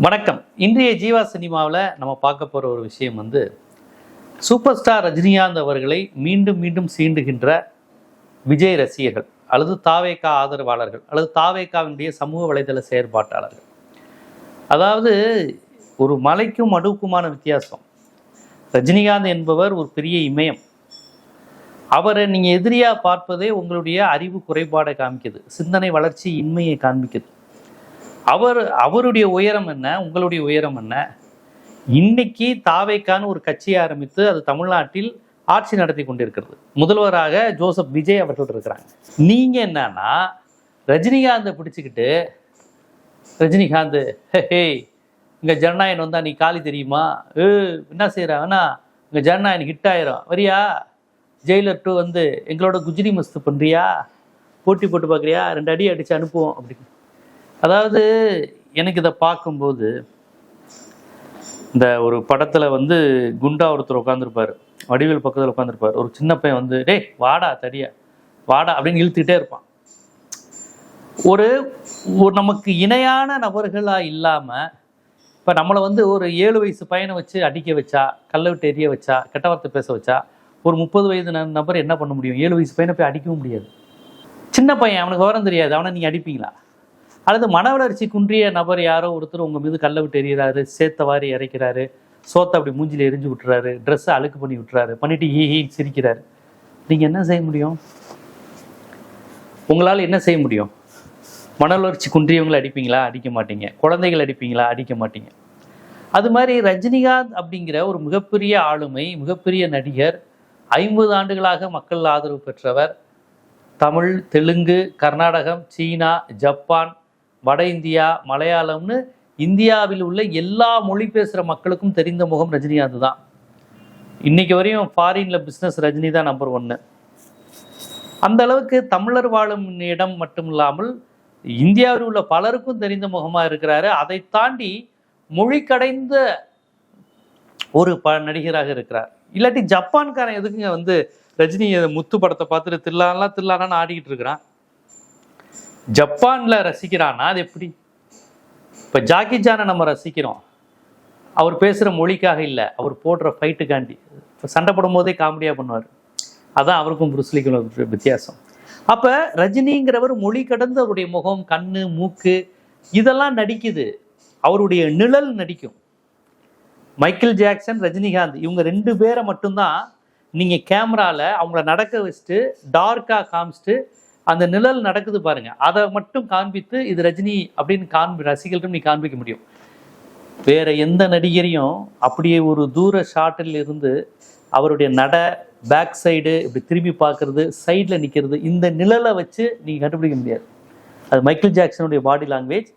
வணக்கம். இன்றைய ஜீவா சினிமாவில் நம்ம பார்க்க போகிற ஒரு விஷயம் சூப்பர் ஸ்டார் ரஜினிகாந்த் அவர்களை மீண்டும் மீண்டும் சீண்டுகின்ற விஜய் ரசிகர்கள் அல்லது தாவேகா ஆதரவாளர்கள் அல்லது தாவேகாவினுடைய சமூக வலைதள செயற்பாட்டாளர்கள். அதாவது ஒரு மலைக்கும் அடுக்குமான வித்தியாசம். ரஜினிகாந்த் என்பவர் ஒரு பெரிய இமயம். அவரை நீங்கள் எதிரியாக பார்ப்பதே உங்களுடைய அறிவு குறைபாடை காமிக்குது, சிந்தனை வளர்ச்சி இன்மையை காண்பிக்குது. அவருடைய உயரம் என்ன, உங்களுடைய உயரம் என்ன? இன்னைக்கு தாவேக்கான்னு ஒரு கட்சியை ஆரம்பித்து அது தமிழ்நாட்டில் ஆட்சி நடத்தி கொண்டிருக்கிறது. முதல்வராக ஜோசப் விஜய் அவர்கள் இருக்கிறாங்க. நீங்க என்னன்னா ரஜினிகாந்தை பிடிச்சிக்கிட்டு ரஜினிகாந்த் ஹே இங்க ஜனநாயகன் வந்தா நீ காலி தெரியுமா, என்ன செய்யறாங்கன்னா இங்க ஜனநாயகன் ஹிட் ஆயிரும், வரியா ஜெயிலர் 2 எங்களோட குஜ்ரி மஸ்து பண்றியா, போட்டி போட்டு பார்க்குறியா, 2 அடி அடிச்சு அனுப்புவோம் அப்படின்னு. அதாவது எனக்கு இதை பார்க்கும்போது இந்த ஒரு படத்தில் குண்டா ஒருத்தர் உட்காந்துருப்பார், வடிவேல் பக்கத்தில் உட்காந்துருப்பார். ஒரு சின்ன பையன் டேய் வாடா தடியா வாடா அப்படின்னு இழுத்துக்கிட்டே இருப்பான். ஒரு நமக்கு இணையான நபர்களாக இல்லாமல் இப்போ நம்மளை ஒரு 7 வயசு பையனை வச்சு அடிக்க வச்சா, கல்லை விட்டு எரிய வச்சா, கெட்ட வார்த்தை பேச வச்சா, ஒரு 30 வயது நபர் என்ன பண்ண முடியும்? 7 வயசு பையனை போய் அடிக்கவும் முடியாது. சின்ன பையன், அவனுக்கு விவரம் தெரியாது, அவனை நீங்கள் அடிப்பீங்களா? அல்லது மன வளர்ச்சி குன்றிய நபர் யாரோ ஒருத்தர் உங்கள் மீது கல்லை விட்டு எறிகிறாரு, சேத்த வாரி இறைக்கிறாரு, சோத்தை அப்படி மூஞ்சில் எரிஞ்சு விட்டுறாரு, ட்ரெஸ்ஸை அழுக்கு பண்ணி விட்டுறாரு, பண்ணிட்டு ஈ சிரிக்கிறாரு. நீங்கள் என்ன செய்ய முடியும்? உங்களால் என்ன செய்ய முடியும்? மன வளர்ச்சி குன்றியவங்களை அடிப்பீங்களா? அடிக்க மாட்டீங்க. குழந்தைகள் அடிப்பீங்களா? அடிக்க மாட்டீங்க. அது மாதிரி ரஜினிகாந்த் அப்படிங்கிற ஒரு மிகப்பெரிய ஆளுமை, மிகப்பெரிய நடிகர், 50 ஆண்டுகளாக மக்கள் ஆதரவு பெற்றவர். தமிழ், தெலுங்கு, கர்நாடகம், சீனா, ஜப்பான், வட இந்தியா, மலையாளம்னு இந்தியாவில் உள்ள எல்லா மொழி பேசுகிற மக்களுக்கும் தெரிந்த முகம் ரஜினிகாந்த் தான். இன்னைக்கு வரையும் ஃபாரினில் பிஸ்னஸ் ரஜினி தான் நம்பர் 1. அந்த அளவுக்கு தமிழர் வாழும் இடம் மட்டும் இல்லாமல் இந்தியாவில் உள்ள பலருக்கும் தெரிந்த முகமாக இருக்கிறாரு. அதை தாண்டி மொழி கடைந்த ஒரு நடிகராக இருக்கிறார். இல்லாட்டி ஜப்பான்காரன் எதுக்குங்க ரஜினி முத்து படத்தை பார்த்துட்டு தில்லானான்னு ஆடிக்கிட்டு இருக்கிறான்? ஜப்பான்ல ரசிக்கிறான்னா அது எப்படி? இப்போ ஜாக்கி சானை நம்ம ரசிக்கிறோம், அவர் பேசுகிற மொழிக்காக இல்லை, அவர் போடுற ஃபைட்டுக்காண்டி. இப்போ சண்டை போடும் போதே காமெடியாக பண்ணுவார். அதான் அவருக்கும் புருஸ்லிக்கும் வித்தியாசம். அப்போ ரஜினிங்கிறவர் மொழி கடந்த அவருடைய முகம், கண்ணு, மூக்கு இதெல்லாம் நடிக்குது, அவருடைய நிழல் நடிக்கும். மைக்கேல் ஜாக்சன், ரஜினிகாந்த் இவங்க 2 பேரை மட்டும்தான் நீங்கள் கேமராவில் அவங்கள நடக்க வச்சுட்டு டார்க்காக காமிச்சிட்டு அந்த நிழல் நடக்குது பாருங்க, அதை மட்டும் காண்பித்து இது ரஜினி அப்படின்னு ரசிகர்களும் நீ காண்பிக்க முடியும். வேற எந்த நடிகரையும் அப்படியே ஒரு தூர ஷாட்டில் இருந்து அவருடைய பேக் சைடு இப்படி திரும்பி பார்க்கறது, சைடில் நிற்கிறது, இந்த நிழலை வச்சு நீங்கள் கண்டுபிடிக்க முடியாது. அது மைக்கேல் ஜாக்சனுடைய பாடி லாங்குவேஜ்,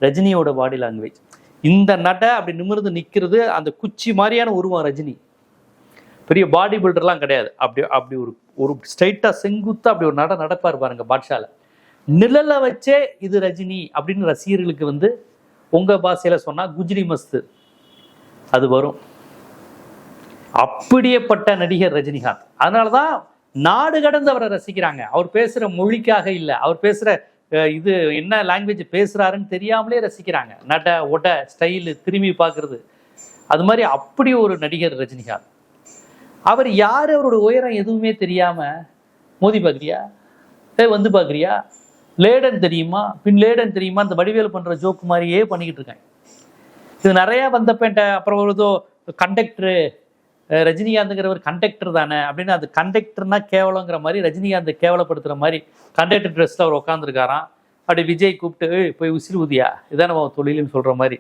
ரஜினியோட பாடி லாங்குவேஜ். இந்த அப்படி நிமிர்ந்து நிற்கிறது, அந்த குச்சி மாதிரியான உருவம் ரஜினி. பெரிய பாடி பில்டர்லாம் கிடையாது. அப்படி ஒரு ஸ்ட்ரைட்டாக செங்குத்தா அப்படி ஒரு நடப்பார் பாருங்க பாட்ஷால. நிழலை வச்சே இது ரஜினி அப்படின்னு ரசிகர்களுக்கு உங்கள் பாஷையில் சொன்னால் குஜ்ரி மஸ்து அது வரும். அப்படியேப்பட்ட நடிகர் ரஜினிகாந்த். அதனால தான் நாடு கடந்து அவரை ரசிக்கிறாங்க. அவர் பேசுகிற மொழிக்காக இல்லை, அவர் பேசுகிற இது என்ன லாங்குவேஜ் பேசுகிறாருன்னு தெரியாமலே ரசிக்கிறாங்க. ஒட ஸ்டைலு, திரும்பி பார்க்குறது, அது மாதிரி அப்படி ஒரு நடிகர் ரஜினிகாந்த். அவர் யார், அவரோட உயரம் எதுவுமே தெரியாமல் மோதி பார்க்குறியா, பார்க்குறியா, லேடன் தெரியுமா, பின் லேடன் தெரியுமா, அந்த வடிவேல் பண்ணுற ஜோக்கு மாதிரியே பண்ணிக்கிட்டு இருக்காங்க. இது நிறையா வந்தப்பேன்ட்ட. அப்புறம் ஏதோ கண்டக்டரு, ரஜினிகாந்துங்கிறவர் கண்டக்டர் தானே அப்படின்னு, அது கண்டக்டர்னா கேவலங்கிற மாதிரி, ரஜினிகாந்த் கேவலப்படுத்துகிற மாதிரி கண்டக்டர் ட்ரெஸ்ஸில் அவர் உட்காந்துருக்காராம். அப்படி விஜய் கூப்பிட்டு போய் உசிறு ஊதியா, இதான் நம்ம தொழிலுன்னு சொல்கிற மாதிரி.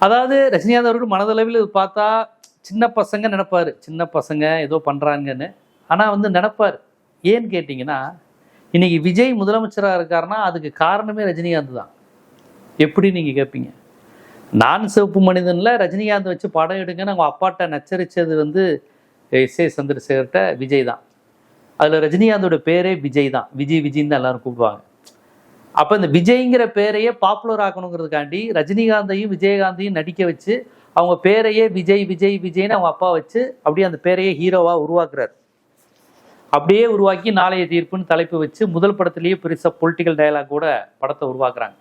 அதாவது ரஜினிகாந்த் அவர்கள் மனதளவில் பார்த்தா சின்ன பசங்க நினைப்பார், சின்ன பசங்க ஏதோ பண்ணுறாங்கன்னு. ஆனால் நினைப்பார். ஏன்னு கேட்டிங்கன்னா, இன்னைக்கு விஜய் முதலமைச்சராக இருக்காருன்னா அதுக்கு காரணமே ரஜினிகாந்த் தான். எப்படி நீங்கள் கேட்பீங்க? நான் சிவப்பு மனிதனில் ரஜினிகாந்த் வச்சு படம் எடுங்கன்னு அவங்க அப்பாட்ட நச்சரித்தது எஸ்.ஏ. சந்திரசேகர்கிட்ட விஜய் தான். அதில் ரஜினிகாந்தோட பேரே விஜய் தான். விஜய்ன்னு தான் எல்லாரும் கூப்பிடுவாங்க. அப்போ இந்த விஜய்ங்கிற பேரையே பாப்புலர் ஆக்கணுங்கிறதுக்காண்டி ரஜினிகாந்தையும் விஜயகாந்தையும் நடிக்க வச்சு அவங்க பேரையே விஜய்னு அவங்க அப்பா வச்சு அப்படியே அந்த பேரையே ஹீரோவாக உருவாக்குறாரு. அப்படியே உருவாக்கி நாளைய தீர்ப்புன்னு தலைப்பு வச்சு முதல் படத்திலேயே பெருசாக பொலிட்டிக்கல் டயலாக் கூட படத்தை உருவாக்குறாங்க.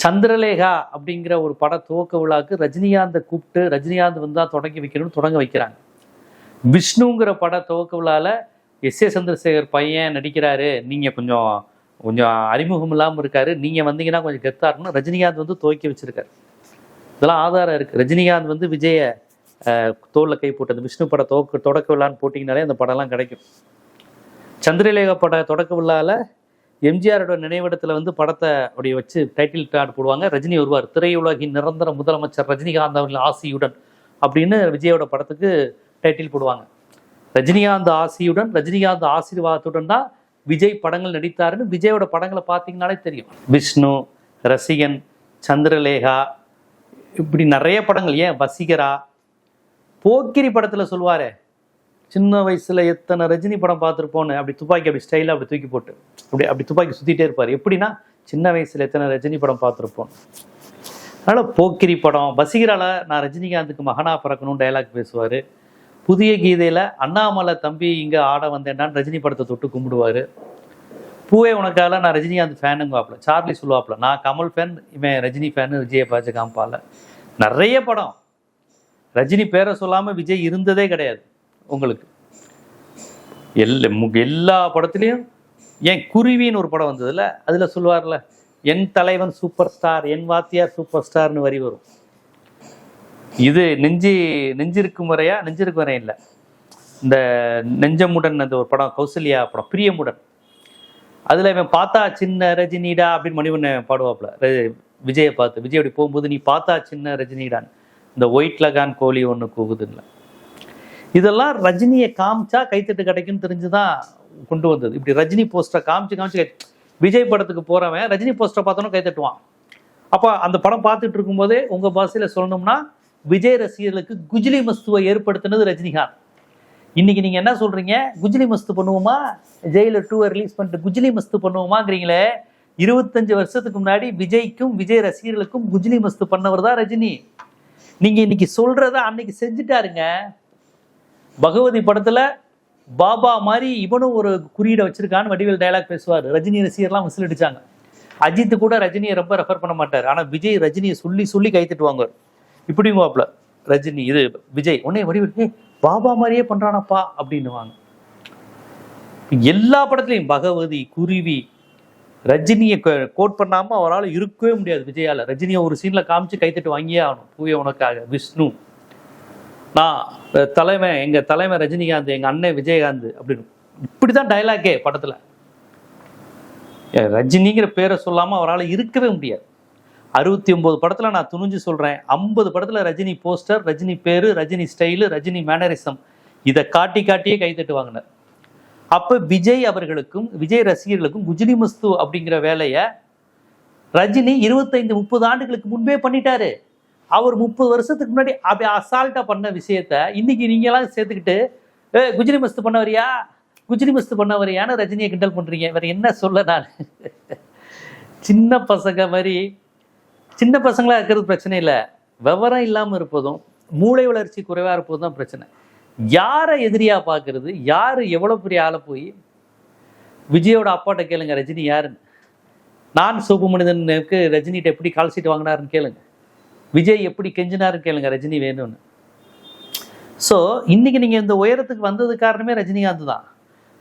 சந்திரலேகா அப்படிங்கிற ஒரு பட துவக்க விழாக்கு ரஜினிகாந்தை கூப்பிட்டு ரஜினிகாந்த் வந்து தான் தொடங்கி வைக்கணும்னு தொடங்க வைக்கிறாங்க. விஷ்ணுங்கிற பட துவக்க விழாவில் எஸ்.ஏ. சந்திரசேகர் பையன் நடிக்கிறாரு, நீங்கள் கொஞ்சம் கொஞ்சம் அறிமுகம் இல்லாமல் இருக்காரு, நீங்கள் வந்தீங்கன்னா கொஞ்சம் கெத்தாக இருக்கணும், ரஜினிகாந்த் வந்து துவக்கி வச்சிருக்காரு. இதெல்லாம் ஆதாரம் இருக்குது. ரஜினிகாந்த் வந்து விஜய தோளில் கை போட்டது விஷ்ணு பட தொடக்க விழான்னு போட்டிங்கனாலே அந்த படம்லாம் கிடைக்கும். சந்திரலேகா பட தொடக்க விழாவில் எம்ஜிஆரோட நினைவிடத்தில் வந்து படத்தை அப்படி வச்சு டைட்டில் கார்டு போடுவாங்க. ரஜினி வருவார், திரையுலகின் நிரந்தர முதலமைச்சர் ரஜினிகாந்த் அவர்கள் ஆசியுடன் அப்படின்னு விஜயோட படத்துக்கு டைட்டில் போடுவாங்க. ரஜினிகாந்த் ஆசியுடன், ரஜினிகாந்த் ஆசீர்வாதத்துடன் தான் விஜய் படங்கள் நடித்தாருன்னு விஜயோட படங்களை பார்த்தீங்கன்னாலே தெரியும். விஷ்ணு, ரசிகன், சந்திரலேகா, இப்படி நிறைய படங்கள், ஏன் வசீகரா, போக்கிரி படத்தில் சொல்லுவாரே சின்ன வயசுல எத்தனை ரஜினி படம் பார்த்துருப்போன்னு, அப்படி துப்பாக்கி அப்படி ஸ்டைலாக அப்படி தூக்கி போட்டு அப்படி துப்பாக்கி சுற்றிட்டே இருப்பார். எப்படின்னா சின்ன வயசுல எத்தனை ரஜினி படம் பார்த்துருப்போம். அதனால் போக்கிரி படம், வசீகரால நான் ரஜினிகாந்துக்கு மகனா பிறக்கணும்னு டைலாக் பேசுவார். புதிய கீதையில் அண்ணாமலை தம்பி இங்கே ஆட வந்தேன்னான்னு ரஜினி படத்தை தொட்டு கும்பிடுவார். பூவே உனக்கால நான் ரஜினிகாந்த் ஃபேனுங்குவாப்பில். சார்லி சொல்லுவாப்பில் நான் கமல் ஃபேன், இவன் ரஜினி ஃபேனு, விஜயை பார்த்து காமிப்பால. நிறைய படம் ரஜினி பேரை சொல்லாமல் விஜய் இருந்ததே கிடையாது உங்களுக்கு. எல்லா படத்துலையும், ஏன் குருவின்னு ஒரு படம் வந்ததுல அதில் சொல்லுவார்ல, என் தலைவன் சூப்பர் ஸ்டார், என் வாத்தியார் சூப்பர் ஸ்டார்னு வரி வரும். இது நெஞ்சிருக்கும் வரையா, நெஞ்சிருக்கும் வரையும் இல்லை, இந்த நெஞ்சமுடன் அந்த ஒரு படம், கௌசல்யா படம், பிரியமுடன், அதில் இவன் பார்த்தா சின்ன ரஜினிடா அப்படின்னு மணிவண்ணன் பாடுவாப்புல விஜயை பார்த்து. விஜய் அப்படி போகும்போது நீ பார்த்தா சின்ன ரஜினிடான்னு, இந்த ஒயிட் லகான் கோழி ஒன்று கூகுதுல்ல. இதெல்லாம் ரஜினியை காமிச்சா கைத்தட்டு கிடைக்குன்னு தெரிஞ்சுதான் கொண்டு வந்தது. இப்படி ரஜினி போஸ்டரை காமிச்சு விஜய் படத்துக்கு போறவன் ரஜினி போஸ்டரை பார்த்தோன்னா கைத்தட்டுவான். அப்போ அந்த படம் பார்த்துட்டு இருக்கும்போதே உங்க பாஷையில சொல்லணும்னா விஜய் ரசிகர்களுக்கு குஜிலி மஸ்துவை ஏற்படுத்தினது ரஜினிகாந்த். இன்னைக்கு நீங்க என்ன சொல்றீங்க, குஜிலி மஸ்து பண்ணுவோமா, ஜெயிலர் 2 ரிலீஸ் பண்ணிட்டு குஜிலி மஸ்து பண்ணுவோமாங்கிறீங்களே. 25 வருஷத்துக்கு முன்னாடி விஜய்க்கும் விஜய் ரசிகர்களுக்கும் குஜிலி மஸ்து பண்ணவர் தான் ரஜினி. நீங்க இன்னைக்கு சொல்றத அன்னைக்கு செஞ்சுட்டாருங்க. பகவதி படத்துல பாபா மாதிரி இவனும் ஒரு குறியீடை வச்சிருக்கான்னு வடிவேல் டைலாக் பேசுவார். ரஜினி ரசிகர்லாம் விசில் அடிச்சாங்க. அஜித் கூட ரஜினியை ரொம்ப ரெஃபர் பண்ண மாட்டார், ஆனா விஜய் ரஜினியை சொல்லி கை தட்டுவாங்க. இப்படிங்க வாப்ல ரஜினி, இது விஜய் உடனே வடிவேல் பாபா மாதிரியே பண்றானப்பா அப்படின்னுவாங்க. எல்லா படத்துலையும் பகவதி, குருவி, ரஜினியை கோட் பண்ணாம அவரால் இருக்கவே முடியாது விஜயால. ரஜினியை ஒரு சீன்ல காமிச்சு கைத்தட்டு வாங்கியே ஆகணும். பூவே உனக்காக, விஷ்ணு, நான் தலைவன், எங்க தலைவன் ரஜினிகாந்த், எங்க அண்ணன் விஜயகாந்த் அப்படின்னு, இப்படிதான் டைலாக்கே படத்துல. ரஜினிங்கிற பேரை சொல்லாம அவரால் இருக்கவே முடியாது. 69 படத்துல நான் துணிஞ்சு சொல்றேன், 50 படத்துல ரஜினி போஸ்டர், ரஜினி பேரு, ரஜினி ஸ்டைலு, ரஜினி மேனரிசம், இதை காட்டியே கைத்தட்டு வாங்கினார். அப்ப விஜய் அவர்களுக்கும் விஜய் ரசிகர்களுக்கும் குஜிலி மஸ்து அப்படிங்கிற வேலையை ரஜினி 25-30 ஆண்டுகளுக்கு முன்பே பண்ணிட்டாரு. அவர் 30 வருஷத்துக்கு முன்னாடி அப்படி அசால்ட்டா பண்ண விஷயத்த இன்னைக்கு நீங்க எல்லாம் சேர்த்துக்கிட்டு குஜிலி மஸ்து பண்ணவரியா, குஜிலி மஸ்து பண்ணவரியான்னு ரஜினியை கிண்டல் பண்றீங்க. வேற என்ன சொல்ல நான். சின்ன பசங்க மாதிரி, சின்ன பசங்களா இருக்கிறது பிரச்சனை இல்லை, விவரம் இல்லாம இருப்பதும் மூளை வளர்ச்சி குறைவா இருப்பதும் தான் பிரச்சனை. யாரை எதிரியா பாக்குறது, யாரு எவ்வளவு பெரிய ஆளை போய் விஜயோட அப்பாட்ட கேளுங்க ரஜினி யாருன்னு. நான் சோப்பு மனிதனுக்கு ரஜினிகிட்ட எப்படி கால் சீட் வாங்கினாருன்னு கேளுங்க, விஜய் எப்படி கெஞ்சினாருன்னு கேளுங்க ரஜினி வேணும்னு. ஸோ இன்னைக்கு நீங்க இந்த உயரத்துக்கு வந்தது காரணமே ரஜினிகாந்த் தான்.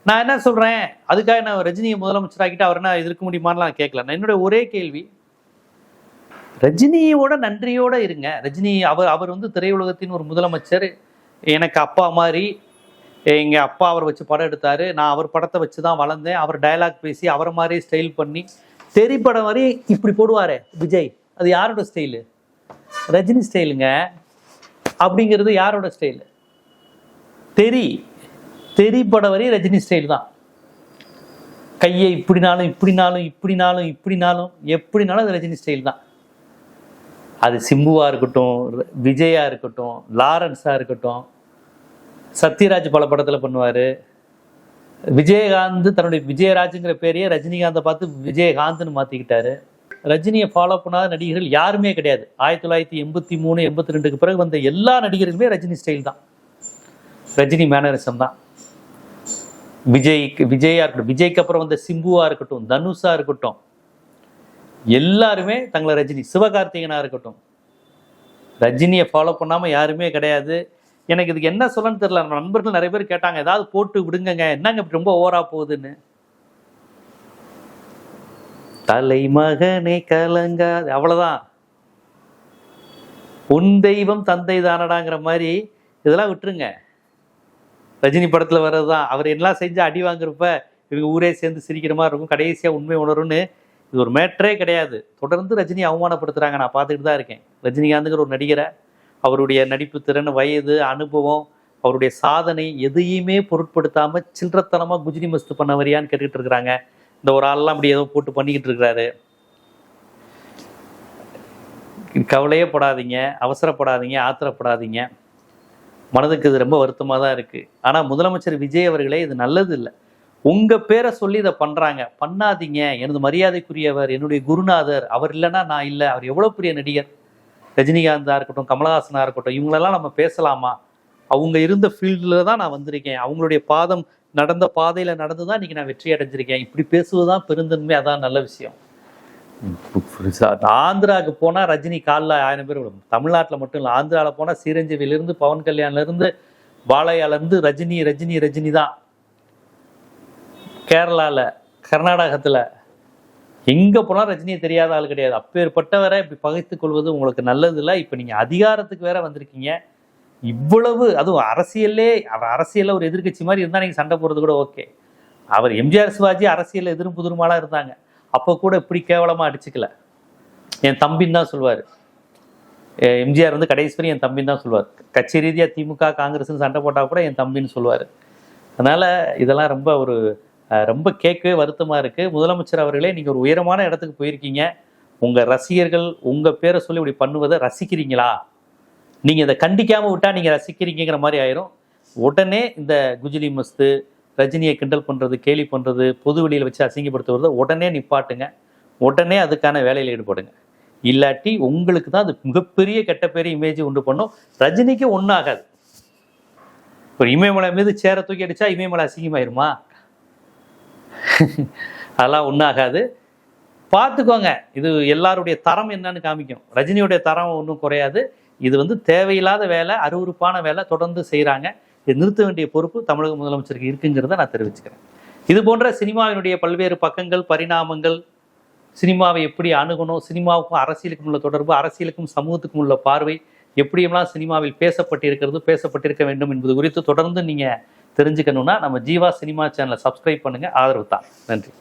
நான் என்ன சொல்றேன், அதுக்காக நான் ரஜினியை முதலமைச்சராக்கிட்டு அவர் என்ன எதிர்க்க முடியுமான்னு நான் கேட்கல. நான் என்னோட ஒரே கேள்வி, ரஜினியோட நன்றியோட இருங்க. ரஜினி அவர் வந்து திரையுலகத்தின் ஒரு முதலமைச்சர். எனக்கு அப்பா மாதிரி, எங்க அப்பா அவரை வச்சு படம் எடுத்தாரு, நான் அவர் படத்தை வச்சு தான் வளர்ந்தேன். அவர் டயலாக் பேசி அவரை மாதிரி ஸ்டைல் பண்ணி தெரி படம் மாதிரி இப்படி போடுவாரு விஜய். அது யாரோட ஸ்டைலு? ரஜினி ஸ்டைலுங்க. அப்படிங்கிறது யாரோட ஸ்டைலு? தெரி படம் வரை ரஜினி ஸ்டைல் தான். கையை இப்படினாலும் எப்படினாலும் அது ரஜினி ஸ்டைல் தான். அது சிம்புவா இருக்கட்டும், விஜயா இருக்கட்டும், லாரன்ஸா இருக்கட்டும், சத்யராஜ் பல படத்துல பண்ணுவாரு. விஜயகாந்த் தன்னுடைய விஜயராஜுங்கிற பேரையே ரஜினிகாந்தை பார்த்து விஜயகாந்த்னு மாத்திக்கிட்டாரு. ரஜினியை ஃபாலோ பண்ணாத நடிகர்கள் யாருமே கிடையாது. 1983, 82க்கு பிறகு வந்த எல்லா நடிகர்களுமே ரஜினி ஸ்டைல் தான், ரஜினி மேனரிசம் தான். விஜயா இருக்கட்டும், விஜய்க்கு அப்புறம் வந்த சிம்புவா இருக்கட்டும், தனுஷா இருக்கட்டும், எல்லாருமே தங்களை ரஜினி, சிவகார்த்திகனா இருக்கட்டும், ரஜினியை ஃபாலோ பண்ணாமல் யாருமே கிடையாது. எனக்கு இதுக்கு என்ன சொல்லணும்னு தெரியல. நண்பர்கள் நிறைய பேர் கேட்டாங்க, ஏதாவது போட்டு விடுங்க, என்னங்க இப்படி ரொம்ப ஓவரா போகுதுன்னு. தலைமகனே கலங்காது, அவ்வளவுதான். உன் தெய்வம் தந்தை தானடாங்கிற மாதிரி இதெல்லாம் விட்டுருங்க. ரஜினி படத்துல வர்றதுதான். அவர் எல்லாம் செஞ்சு அடி வாங்குறப்ப இவங்க ஊரே சேர்ந்து சிரிக்கிற மாதிரி இருக்கும். கடைசியா உண்மை உணரும்னு இது ஒரு மேட்டரே கிடையாது. தொடர்ந்து ரஜினி அவமானப்படுத்துறாங்க. நான் பார்த்துக்கிட்டு தான் இருக்கேன். ரஜினிகாந்துங்கிற ஒரு நடிகரை, அவருடைய நடிப்பு திறன், வயது, அனுபவம், அவருடைய சாதனை எதையுமே பொருட்படுத்தாம சில்லறத்தனமா குஜினி மஸ்து பண்ண வரியான்னு கேட்டுக்கிட்டு இருக்கிறாங்க. இந்த ஒரு ஆள்லாம் அப்படி ஏதோ போட்டு பண்ணிக்கிட்டு இருக்கிறாரு. கவலையே படாதீங்க, அவசரப்படாதீங்க, ஆத்திரப்படாதீங்க. மனதுக்கு இது ரொம்ப வருத்தமாக தான் இருக்கு. ஆனால் முதலமைச்சர் விஜய் அவர்களே இது நல்லது இல்லை. உங்க பேரை சொல்லி இதை பண்றாங்க, பண்ணாதீங்க. எனது மரியாதைக்குரியவர், என்னுடைய குருநாதர், அவர் இல்லைன்னா நான் இல்லை. அவர் எவ்வளவு பெரிய நடிகர். ரஜினிகாந்தா இருக்கட்டும், கமலஹாசனா இருக்கட்டும், இவங்களெல்லாம் நம்ம பேசலாமா? அவங்க இருந்த ஃபீல்டில் தான் நான் வந்திருக்கேன். அவங்களுடைய பாதம் நடந்த பாதையில நடந்து தான் இன்னைக்கு நான் வெற்றி அடைஞ்சிருக்கேன். இப்படி பேசுவதுதான் பெருந்தன்மை, அதான் நல்ல விஷயம். ஆந்திராவுக்கு போனா ரஜினி காலில் 1000 பேர் விடும். தமிழ்நாட்டில் மட்டும் இல்லை, ஆந்திராவில் போனால் சிரஞ்சீவிலிருந்து, பவன் கல்யாண்லேருந்து, பாலையாலேருந்து ரஜினி ரஜினி ரஜினி தான். கேரளாவில், கர்நாடகத்தில் எங்கே போனால் ரஜினியை தெரியாத ஆள் கிடையாது. அப்பேற்பட்டவரை இப்படி பகைத்து கொள்வது உங்களுக்கு நல்லது இல்லை. இப்போ நீங்கள் அதிகாரத்துக்கு வேற வந்திருக்கீங்க. இவ்வளவு, அதுவும் அரசியலில் ஒரு எதிர்கட்சி மாதிரி இருந்தால் நீங்கள் சண்டை போடுறது கூட ஓகே. அவர் எம்ஜிஆர் சிவாஜி அரசியல் எதிரும் புதிருமாலாம் இருந்தாங்க. அப்போ கூட இப்படி கேவலமாக அடிச்சுக்கல. என் தம்பின்னு தான் சொல்லுவார். எம்ஜிஆர் வந்து கடைசி வரை என் தம்பின்னு தான் சொல்லுவார். கட்சி ரீதியாக திமுக காங்கிரஸ்ன்னு சண்டை போட்டால் கூட என் தம்பின்னு சொல்லுவார். அதனால் இதெல்லாம் ரொம்ப கேட்கவே வருத்தமாக இருக்குது. முதலமைச்சர் அவர்களே, நீங்கள் ஒரு உயரமான இடத்துக்கு போயிருக்கீங்க. உங்கள் ரசிகர்கள் உங்கள் பேரை சொல்லி இப்படி பண்ணுவதை ரசிக்கிறீங்களா? நீங்கள் இதை கண்டிக்காமல் விட்டால் நீங்கள் ரசிக்கிறீங்கிற மாதிரி ஆயிரும். உடனே இந்த குஜிலி மஸ்து, ரஜினியை கிண்டல் பண்ணுறது, கேலி பண்ணுறது, பொது வெளியில் வச்சு அசிங்கப்படுத்துவது உடனே நிப்பாட்டுங்க. உடனே அதுக்கான வேலையில் ஈடுபடுங்க. இல்லாட்டி உங்களுக்கு தான் அது மிகப்பெரிய கெட்ட பேர் இமேஜ் உண்டு பண்ணும். ரஜினிக்கு ஒன்றும் ஆகாது. ஒரு இமயமலை மீது சேர தூக்கி அடிச்சா இமயமலை அசிங்கமாயிருமா? அதெல்லாம் ஒன்றும் ஆகாது. பார்த்துக்கோங்க. இது எல்லாருடைய தரம் என்னன்னு காமிக்கும். ரஜினியுடைய தரம் ஒன்றும் குறையாது. இது வந்து தேவையில்லாத வேலை, அருவருப்பான வேலை தொடர்ந்து செய்கிறாங்க. இது நிறுத்த வேண்டிய பொறுப்பு தமிழக முதலமைச்சருக்கு இருக்குங்கிறத நான் தெரிவிச்சுக்கிறேன். இது போன்ற சினிமாவினுடைய பல்வேறு பக்கங்கள், பரிணாமங்கள், சினிமாவை எப்படி அணுகணும், சினிமாவுக்கும் அரசியலுக்கும் உள்ள தொடர்பு, அரசியலுக்கும் சமூகத்துக்கும் உள்ள பார்வை, எப்படியெல்லாம் சினிமாவில் பேசப்பட்டிருக்க வேண்டும் என்பது குறித்து தொடர்ந்து நீங்கள் தெரிஞ்சுக்கணும்னா நம்ம ஜீவா சினிமா சேனலை சப்ஸ்கிரைப் பண்ணுங்கள். ஆதரவு தான். நன்றி.